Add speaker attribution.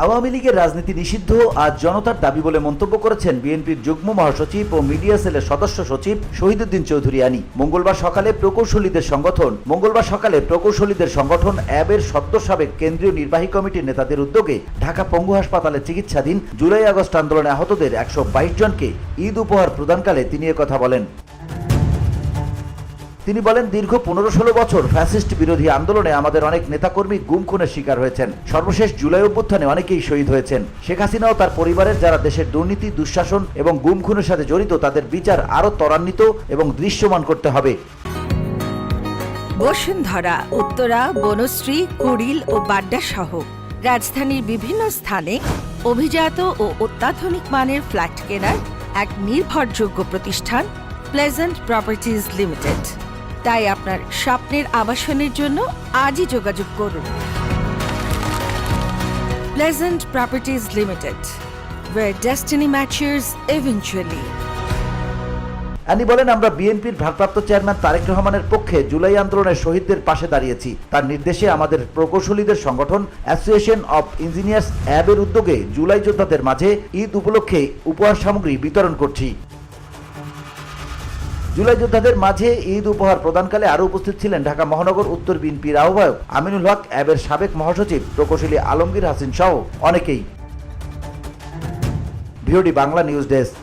Speaker 1: আওয়ামী লীগের রাজনীতি নিষিদ্ধ আজ জনতার দাবি বলে মন্তব্য করেছেন বিএনপির যুগ্ম মহাসচিব ও মিডিয়া সেলের সদস্য সচিব শহীদুদ্দিন চৌধুরী আনি। মঙ্গলবার সকালে প্রকৌশলীদের সংগঠন অ্যাবের সদ্য সাবেক কেন্দ্রীয় নির্বাহী কমিটির নেতাদের উদ্যোগে ঢাকা পঙ্গু হাসপাতালে চিকিৎসাধীন জুলাই আগস্ট আন্দোলনে আহতদের 122 জনকে ঈদ উপহার প্রদানকালে তিনি একথা বলেন। তিনি বলেন, দীর্ঘ 15-16 বছর ফ্যাসিস্ট বিরোধী আন্দোলনে আমাদের অনেক নেতাকর্মী গুম খুনের শিকার হয়েছেন। সর্বশেষ জুলাই অভ্যুত্থানে অনেকেই শহীদ হয়েছেন। শেখ হাসিনা ও তার পরিবারের যারা দেশের দুর্নীতি, দুঃশাসন এবং গুম খুনের সাথে জড়িত তাদের বিচার আরও ত্বরান্বিত এবং দৃশ্যমান করতে হবে।
Speaker 2: বসুন্ধরা, উত্তরা, বনশ্রী, কুড়িল ও বাড্ডা সহ রাজধানীর বিভিন্ন স্থানে অভিজাত ও অত্যাধুনিক মানের ফ্ল্যাট কেনার এক নির্ভরযোগ্য প্রতিষ্ঠান প্লেজেন্ট প্রপার্টিজ লিমিটেড। তাই আপনার স্বপ্নের আবাসনের জন্য আজই যোগাযোগ করুন। Pleasant properties limited, where destiny matches eventually.
Speaker 1: আনি বলেন, আমরা বিএনপির ভারপ্রাপ্ত চেয়ারম্যান তারেক রহমানের পক্ষে জুলাই আন্দোলনের শহীদদের পাশে দাঁড়িয়েছি। তার নির্দেশে আমাদের প্রকৌশলীদের সংগঠন অ্যাসোসিয়েশন অব ইঞ্জিনিয়ার্স অ্যাবের উদ্যোগে জুলাই যোদ্ধাদের মাঝে ঈদ উপলক্ষে উপহার সামগ্রী বিতরণ করছি। জুলাই যোদ্ধাদের মাঝে ঈদ উপহার প্রদানকালে আরও উপস্থিত ছিলেন ঢাকা মহানগর উত্তর বিএনপির আহ্বায়ক আমিনুল হক, অ্যাবের সাবেক মহাসচিব প্রকৌশলী আলমগীর হাসিন সহ অনেকেই। VOD Bangla news desk.